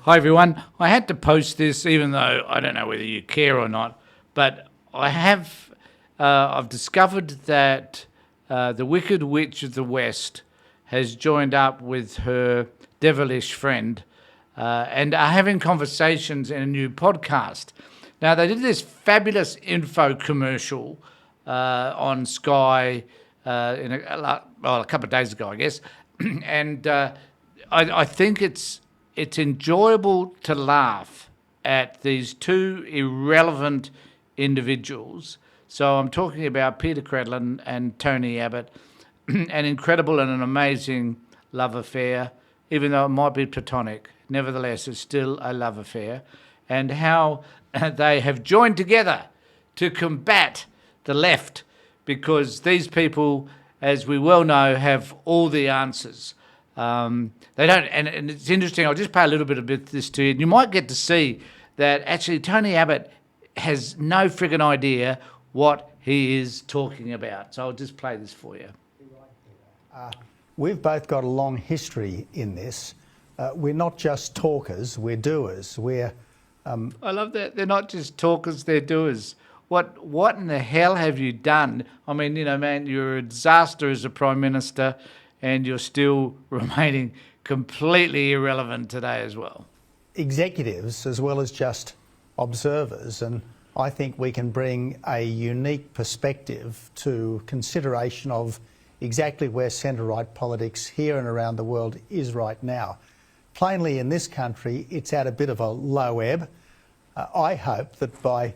Hi everyone. I had to post this, even though I don't know whether you care or not, but I've discovered that the Wicked Witch of the West has joined up with her devilish friend and are having conversations in a new podcast. Now, they did this fabulous info commercial on Sky a couple of days ago, I guess, and I think it's enjoyable to laugh at these two irrelevant individuals. So I'm talking about Peter Credlin and Tony Abbott, an incredible and an amazing love affair, even though it might be platonic. Nevertheless, it's still a love affair, and how they have joined together to combat the left, because these people, as we well know, have all the answers. They don't, and it's interesting. I'll just play a little bit of this to you, and you might get to see that actually Tony Abbott has no friggin' idea what he is talking about. So I'll just play this for you. We've both got a long history in this. We're not just talkers, we're doers. I love that. They're not just talkers, they're doers. What in the hell have you done? I mean, man, you're a disaster as a Prime Minister, and you're still remaining completely irrelevant today as well. Executives as well as just observers, and I think we can bring a unique perspective to consideration of exactly where centre-right politics here and around the world is right now. Plainly, in this country, it's at a bit of a low ebb. I hope that by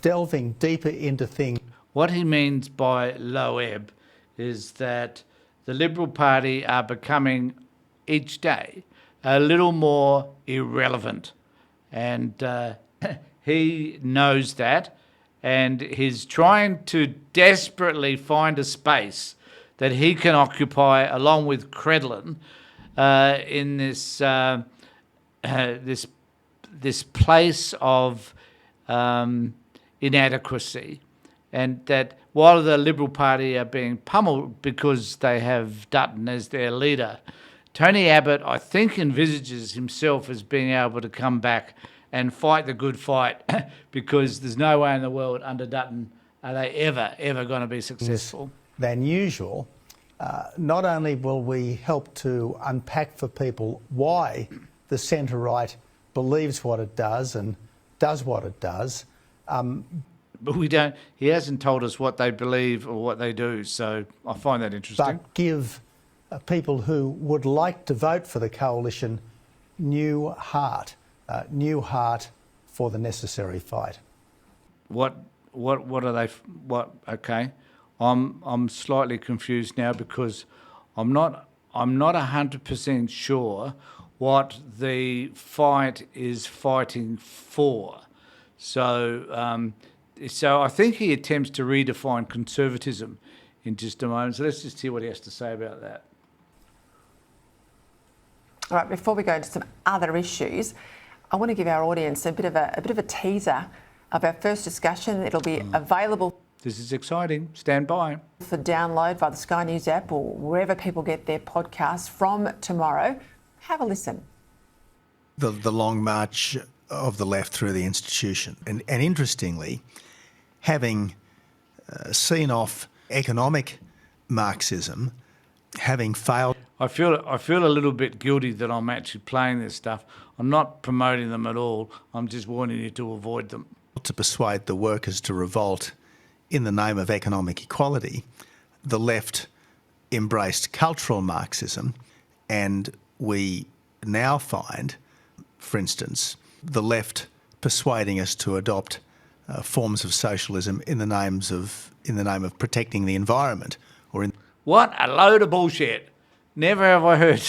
delving deeper into things... What he means by low ebb is that the Liberal Party are becoming, each day, a little more irrelevant. And he knows that, and he's trying to desperately find a space that he can occupy along with Credlin in this place of inadequacy, and that while the Liberal Party are being pummeled because they have Dutton as their leader, Tony Abbott, I think, envisages himself as being able to come back and fight the good fight because there's no way in the world under Dutton are they ever going to be successful. Than usual. Not only will we help to unpack for people why the centre-right believes what it does and does what it does. But he hasn't told us what they believe or what they do, so I find that interesting. But give people who would like to vote for the coalition new heart for the necessary fight. What are they? Okay, I'm slightly confused now because I'm not 100% sure what the fight is fighting for. So I think he attempts to redefine conservatism in just a moment. So let's just hear what he has to say about that. All right, before we go into some other issues, I want to give our audience a bit of a teaser of our first discussion. It'll be available. This is exciting. Stand by. For download via the Sky News app or wherever people get their podcasts from tomorrow. Have a listen. The long march of the left through the institution. And interestingly, having seen off economic Marxism, having failed... I feel a little bit guilty that I'm actually playing this stuff. I'm not promoting them at all. I'm just warning you to avoid them. To persuade the workers to revolt in the name of economic equality, the left embraced cultural Marxism, and we now find, for instance, the left persuading us to adopt forms of socialism in the name of protecting the environment, What a load of bullshit! Never have I heard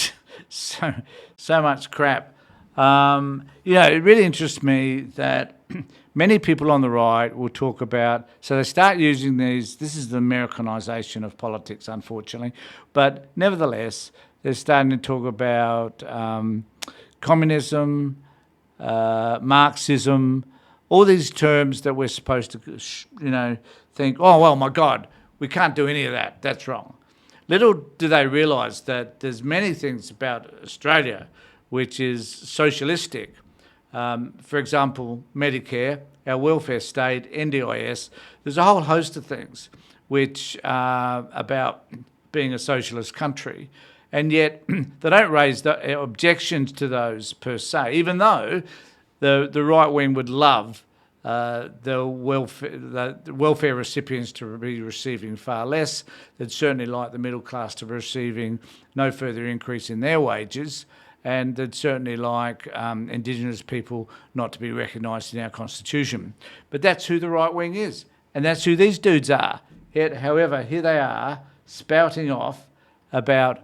so much crap. It really interests me that many people on the right will talk about, so they start using these, this is the Americanization of politics, unfortunately, but nevertheless, they're starting to talk about communism, Marxism, all these terms that we're supposed to, think, oh, well, my God, we can't do any of that. That's wrong. Little do they realise that there's many things about Australia which is socialistic. For example, Medicare, our welfare state, NDIS, there's a whole host of things which are about being a socialist country. And yet they don't raise the objections to those per se, even though the right wing would love the welfare recipients to be receiving far less. They'd certainly like the middle class to be receiving no further increase in their wages, and they'd certainly like Indigenous people not to be recognised in our constitution. But that's who the right wing is, and that's who these dudes are. However, here they are spouting off about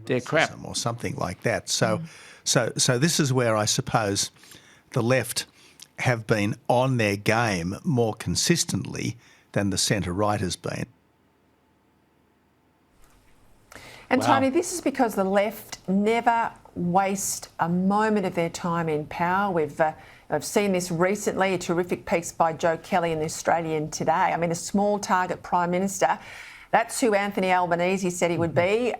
their crap or something like that. So this is where I suppose the left have been on their game more consistently than the centre-right has been. And Wow. Tony, this is because the left never waste a moment of their time in power. I've seen this recently, a terrific piece by Joe Kelly in the Australian Today. I mean, a small target Prime Minister. That's who Anthony Albanese said he would be.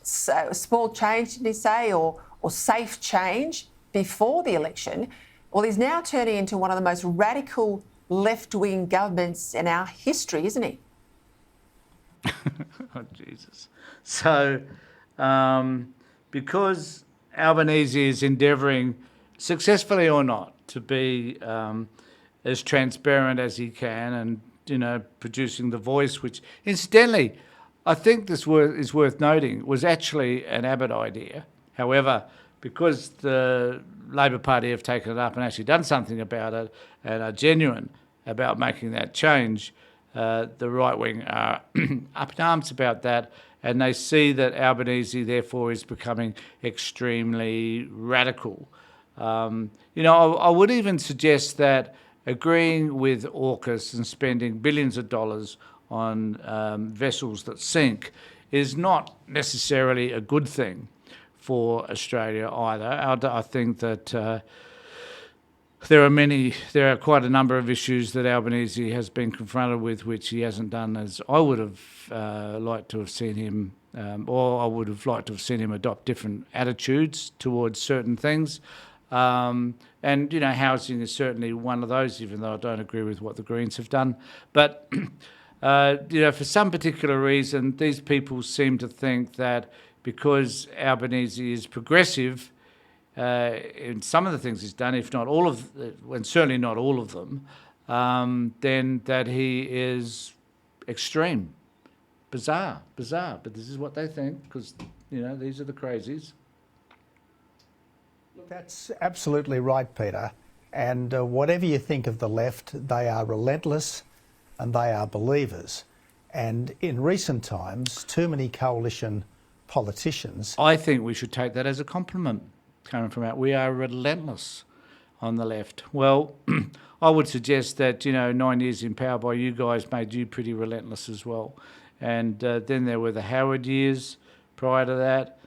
So small change, did he say, or safe change before the election. Well, he's now turning into one of the most radical left-wing governments in our history, isn't he? Oh, Jesus. So, because Albanese is endeavouring, successfully or not, to be as transparent as he can and, producing The Voice, which, incidentally, I think this is worth noting, was actually an Abbott idea. However, because the Labor Party have taken it up and actually done something about it and are genuine about making that change, the right wing are up in arms about that, and they see that Albanese therefore is becoming extremely radical. I would even suggest that agreeing with AUKUS and spending billions of dollars on vessels that sink is not necessarily a good thing for Australia either. I think that there are quite a number of issues that Albanese has been confronted with, which he hasn't done as I would have liked to have seen him, or I would have liked to have seen him adopt different attitudes towards certain things. And, housing is certainly one of those, even though I don't agree with what the Greens have done. But, for some particular reason, these people seem to think that because Albanese is progressive, in some of the things he's done, if not all of, and certainly not all of them, then that he is extreme. Bizarre, but this is what they think, because, these are the crazies. Look, that's absolutely right, Peter. And whatever you think of the left, they are relentless and they are believers. And in recent times, too many coalition politicians... I think we should take that as a compliment coming from out. We are relentless on the left. Well, I would suggest that, 9 years in power by you guys made you pretty relentless as well. And then there were the Howard years prior to that.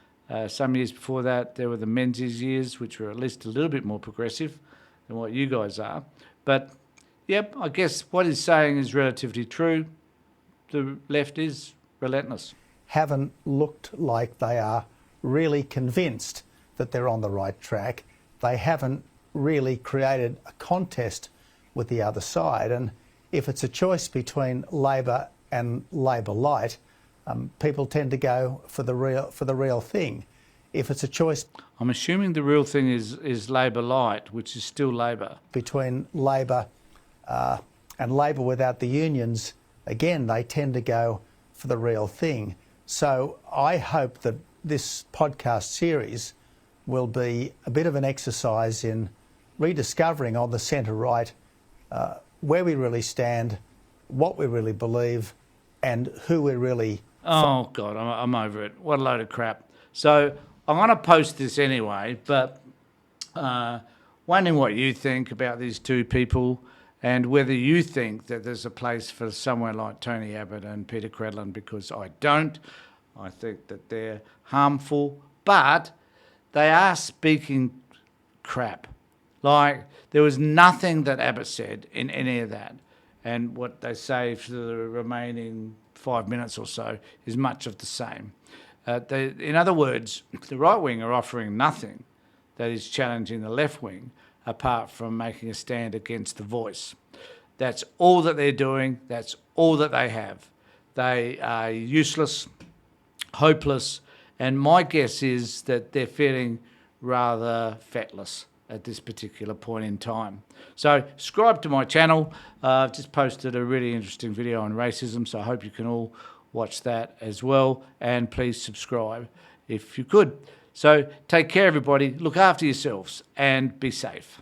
Some years before that, there were the Menzies years, which were at least a little bit more progressive than what you guys are. But, yep, I guess what he's saying is relatively true. The left is relentless. Haven't looked like they are really convinced that they're on the right track. They haven't really created a contest with the other side. And if it's a choice between Labor and Labor Light, people tend to go for the real thing. If it's a choice... I'm assuming the real thing is Labor Light, which is still Labor. ...between Labor and Labor without the unions, again, they tend to go for the real thing. So I hope that this podcast series will be a bit of an exercise in rediscovering on the centre-right where we really stand, what we really believe, and who we really... Oh, God, I'm over it. What a load of crap. So I'm going to post this anyway, but wondering what you think about these two people and whether you think that there's a place for someone like Tony Abbott and Peter Credlin, because I don't. I think that they're harmful, but they are speaking crap. Like, there was nothing that Abbott said in any of that. And what they say for the remaining 5 minutes or so is much of the same. In other words, the right wing are offering nothing that is challenging the left wing apart from making a stand against the voice. That's all that they're doing. That's all that they have. They are useless, hopeless, and my guess is that they're feeling rather fatless at this particular point in time. So subscribe to my channel. I've just posted a really interesting video on racism, so I hope you can all watch that as well, and please subscribe if you could. So take care, everybody. Look after yourselves and be safe.